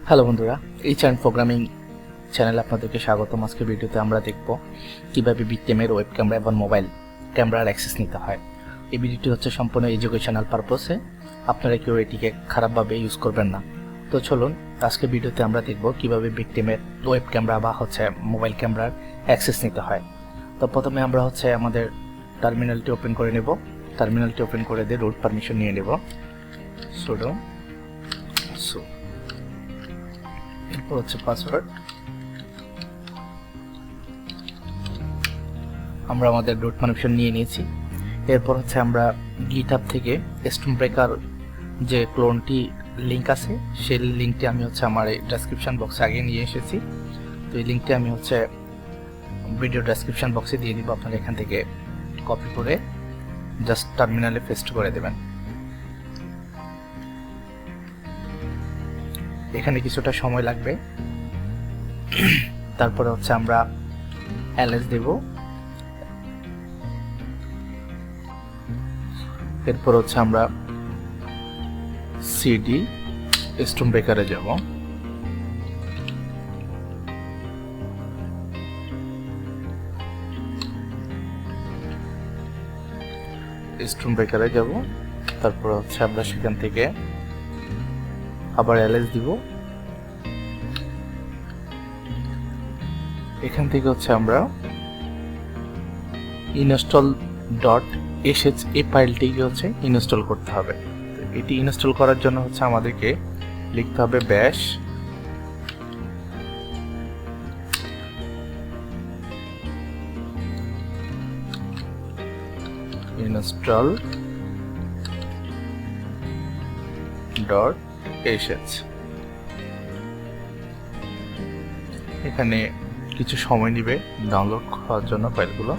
Hello বন্ধুরা, H and programming চ্যানেলে আপনাদেরকে স্বাগতম। আজকের ভিডিওতে আমরা দেখব কীভাবে বিটটেমের ওয়েব ক্যামেরা এবং মোবাইল ক্যামেরার অ্যাক্সেস নিতে হয়। এই ভিডিওটি হচ্ছে সম্পূর্ণ এডুকেশনাল পারপসে, আপনারা কেউ এটিকে খারাপভাবে ইউজ করবেন না। তো চলুন, আজকের ভিডিওতে আমরা দেখব কীভাবে বিটটেমের ওয়েব ক্যামেরা বা মোবাইল ক্যামেরার অ্যাক্সেস নিতে হয়। তো প্রথমে আমরা আমাদের টার্মিনালটি ওপেন করে নেব। টার্মিনালটি ওপেন করে দিয়ে রুট পারমিশন নিয়ে নেব, সুডো এরপর পাসওয়ার্ড। আমরা আমাদের রুট পারমিশন নিয়ে নিয়েছি। এরপর আমরা গিটহাব থেকে স্টোনব্রেকার যে ক্লোনটি লিঙ্ক আছে সেই লিঙ্কটি আমি আমার এই ডেসক্রিপশন বক্সে আগে নিয়ে এসেছি। তো এই লিঙ্কটি আমি ভিডিও ডেসক্রিপশন বক্সে দিয়ে দিব। আপনারা এখান থেকে কপি করে জাস্ট টার্মিনালে পেস্ট করে দেবেন। এখানে কিছুটা সময় লাগবে। তারপরে আমরা এলএস দেব। এরপর আমরা সিডি স্টোনব্রেকারে যাব। স্টোনব্রেকারে যাব। তারপর আমরা সেখান থেকে আবার এলএস দিব। এখান থেকে আমরা install.sh এই ফাইলটিকে ইনস্টল করতে হবে। এটি ইনস্টল করার জন্য আমাদেরকে লিখতে হবে ব্যাশ install.sh। এখানে কিছু সময় নেবে ডাউনলোড করার জন্য ফাইলগুলো।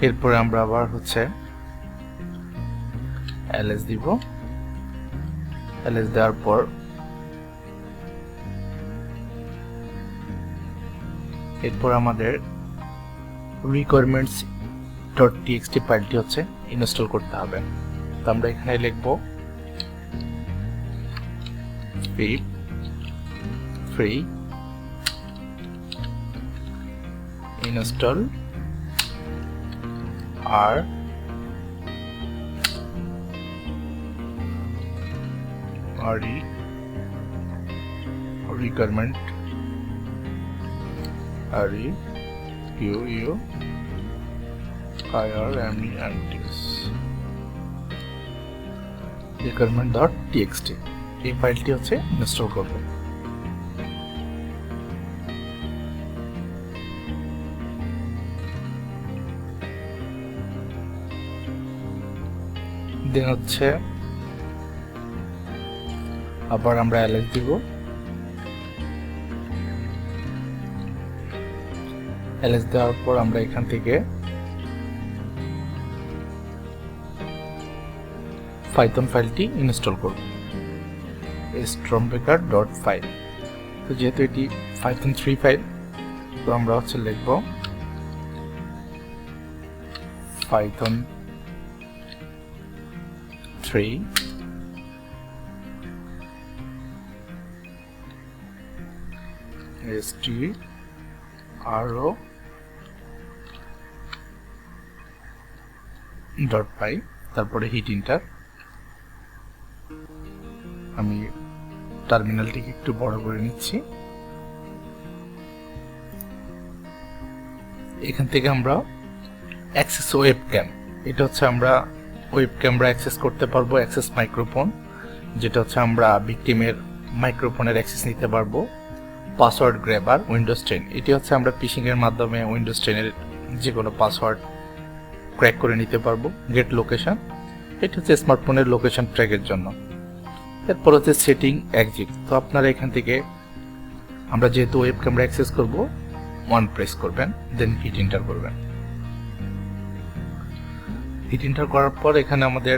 এরপরে আমরা আবার এলএস দিব। এলএস দেওয়ার পর এরপর আমাদের requirements.txt ফাইলটি ইনস্টল করতে হবে। তো আমরা এখানে লিখব free install আর requirement requirement.txt এই ফাইলটি ইনস্টল করব। দেন আবার আমরা এলএস দিব। এলএস দেওয়ার পর আমরা এখান থেকে পাইথন ফাইলটি ইনস্টল করব, stormbreaker.py। তো যেহেতু এটি পাইথন 3 ফাইল, তো আমরা লিখব পাইথন 3 stro.py তারপরে হিট ইন্টার। আমি টার্মিনালটিকে একটু বড় করে নিচ্ছি। এখান থেকে আমরা অ্যাক্সেস ওয়েবক্যাম, এটা হচ্ছে আমরা ওয়েব ক্যামেরা অ্যাক্সেস করতে পারবো। অ্যাক্সেস মাইক্রোফোন, যেটা হচ্ছে আমরা ভিকটিমের মাইক্রোফোনের অ্যাক্সেস নিতে পারবো। পাসওয়ার্ড গ্র্যাবার, উইন্ডোজ 10, এটি হচ্ছে আমরা ফিশিং এর মাধ্যমে উইন্ডোজ 10 এর যে কোনো পাসওয়ার্ড ক্র্যাক করে নিতে পারবো। গেট লোকেশন, এটা হচ্ছে স্মার্টফোনের লোকেশন ট্র্যাকের জন্য। এরপর হচ্ছে সেটিং, এক্সিট। তো আপনারা এখান থেকে আমরা যেহেতু ওয়েব ক্যামেরা অ্যাক্সেস করব, 1 প্রেস করবেন, দেন হিট এন্টার করবেন। হিট এন্টার করার পর এখানে আমাদের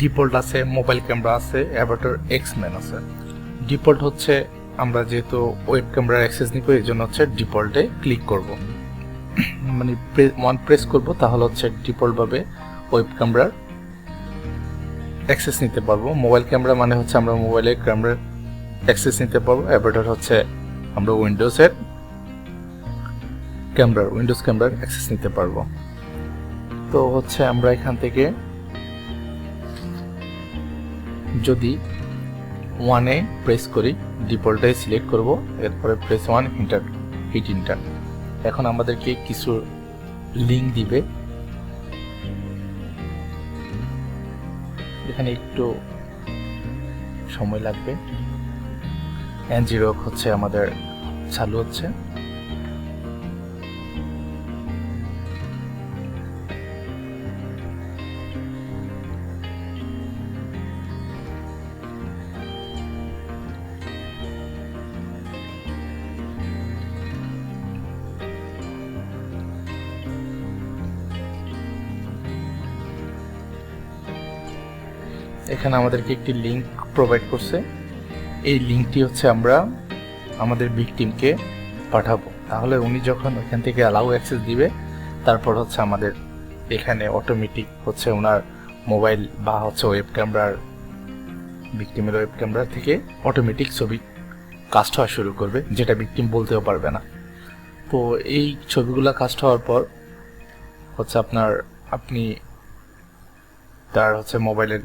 ডিফল্ট আছে, মোবাইল ক্যামেরা আছে, অ্যাভাটার এক্সম্যান আছে। ডিফল্ট হচ্ছে আমরা যেহেতু ওয়েব ক্যামেরার অ্যাক্সেস নিব, এই জন্য হচ্ছে ডিফল্টে ক্লিক করব, মানে 1 প্রেস করব, তাহলে হচ্ছে ডিফল্টভাবে ওয়েব ক্যামেরার অ্যাক্সেস নিতে পারবো। মোবাইল ক্যামেরা মানে হচ্ছে আমরা মোবাইলের ক্যামেরার অ্যাক্সেস নিতে পারবো। অ্যাভাটার হচ্ছে আমরা উইন্ডোজ ক্যামেরার অ্যাক্সেস নিতে পারবো। তো হচ্ছে আমরা এখান থেকে যদি 1-এ প্রেস করি, ডিফল্টে সিলেক্ট করব, এরপরে প্রেস 1, হিট এন্টার। এখন আমাদেরকে কিছু লিংক দিবে, এখানে একটু সময় লাগবে। N0 হচ্ছে আমাদের চালু হচ্ছে। এখানে আমাদেরকে একটি লিংক প্রোভাইড করছে। এই লিংকটি হচ্ছে আমরা আমাদের ভিকটিমকে পাঠাবো, তাহলে উনি যখন ওইখান থেকে অ্যালাউ অ্যাক্সেস দিবে, তারপর হচ্ছে আমাদের এখানে অটোমেটিক হচ্ছে ওনার মোবাইল বা হচ্ছে ওয়েব ক্যামেরার, ভিকটিমের ওয়েব ক্যামেরা থেকে অটোমেটিক ছবি কাস্ট হওয়া শুরু করবে, যেটা ভিকটিম বলতেও পারবে না। তো এই ছবিগুলো কাস্ট হওয়ার পর হচ্ছে আপনি তার হচ্ছে মোবাইলের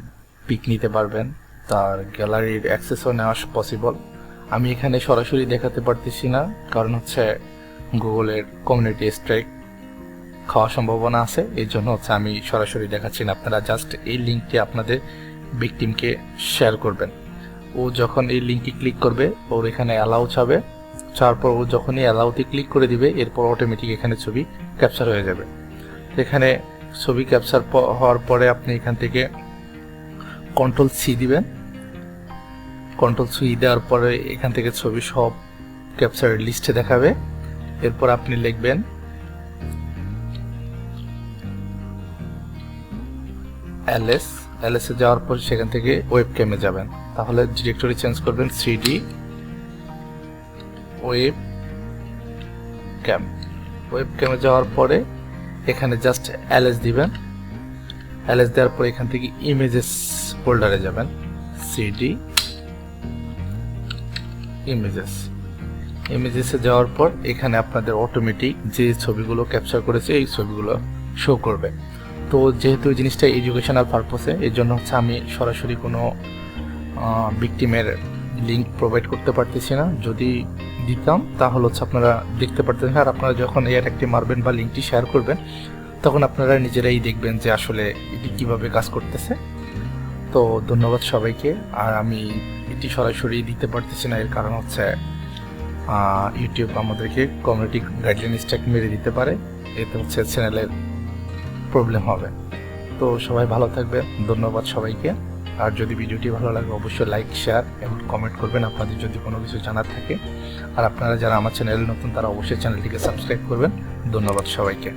পিক নিতে পারবেন, তার গ্যালারির অ্যাক্সেসও নেওয়া পসিবল। আমি এখানে সরাসরি দেখাতে পারতেছি না, কারণ হচ্ছে গুগলের কমিউনিটি স্ট্রাইক খাওয়ার সম্ভাবনা আছে, এই জন্য হচ্ছে আমি সরাসরি দেখাচ্ছি না। আপনারা জাস্ট এই লিঙ্কটি আপনাদের ভিকটিমকে শেয়ার করবেন। ও যখন এই লিঙ্কে ক্লিক করবে, ওর এখানে অ্যালাউ চাবে, চাওয়ার পর ও যখনই অ্যালাউতে ক্লিক করে দিবে, এরপর অটোমেটিক এখানে ছবি ক্যাপচার হয়ে যাবে। এখানে ছবি ক্যাপচার হওয়ার পরে আপনি এখান থেকে Ctrl+C দিবেন। Ctrl+C দেওয়ার পরে এখান থেকে ছবি সব ক্যাপচারের লিস্টে দেখাবে। এরপর আপনি লিখবেন ls, এ যাওয়ার পর সেখান থেকে ওয়েব ক্যামে যাবেন, তাহলে ডিরেক্টরি চেঞ্জ করবেন 3D ওয়েব ক্যামে যাওয়ার পরে এখানে জাস্ট ls দিবেন। ls দেওয়ার পর এখান থেকে ইমেজেস ফোল্ডারে যাবেন, 3D ইমেজেসে যাওয়ার পর এখানে আপনাদের অটোমেটিক যে ছবিগুলো ক্যাপচার করেছে এই ছবিগুলো শো করবে। তো যেহেতু এই জিনিসটা এডুকেশনাল পারপসে, এই জন্য হচ্ছে আমি সরাসরি কোনো ভিকটিমের লিঙ্ক প্রোভাইড করতে পারতেছি না। যদি দিতাম তাহলে হচ্ছে আপনারা দেখতে পারতেন। আর আপনারা যখন এই অ্যাটাকটি মারবেন বা লিঙ্কটি শেয়ার করবেন, তখন আপনারা নিজেরাই দেখবেন যে আসলে এটি কিভাবে কাজ করতেছে। তো ধন্যবাদ সবাইকে। আর আমি এটি সরাসরি দিতে পারতেছি না, এর কারণ হচ্ছে ইউটিউব আমাদেরকে কমিউনিটি গাইডলাইন স্ট্রাইক মেরে দিতে পারে, এতে হচ্ছে চ্যানেলের প্রবলেম হবে। তো সবাই ভালো থাকবেন, ধন্যবাদ সবাইকে। আর যদি ভিডিওটি ভালো লাগে অবশ্যই লাইক, শেয়ার এবং কমেন্ট করবেন আপনাদের যদি কোনো কিছু জানার থাকে। আর আপনারা যারা আমার চ্যানেলে নতুন, তারা অবশ্যই চ্যানেলটিকে সাবস্ক্রাইব করবেন। ধন্যবাদ সবাইকে।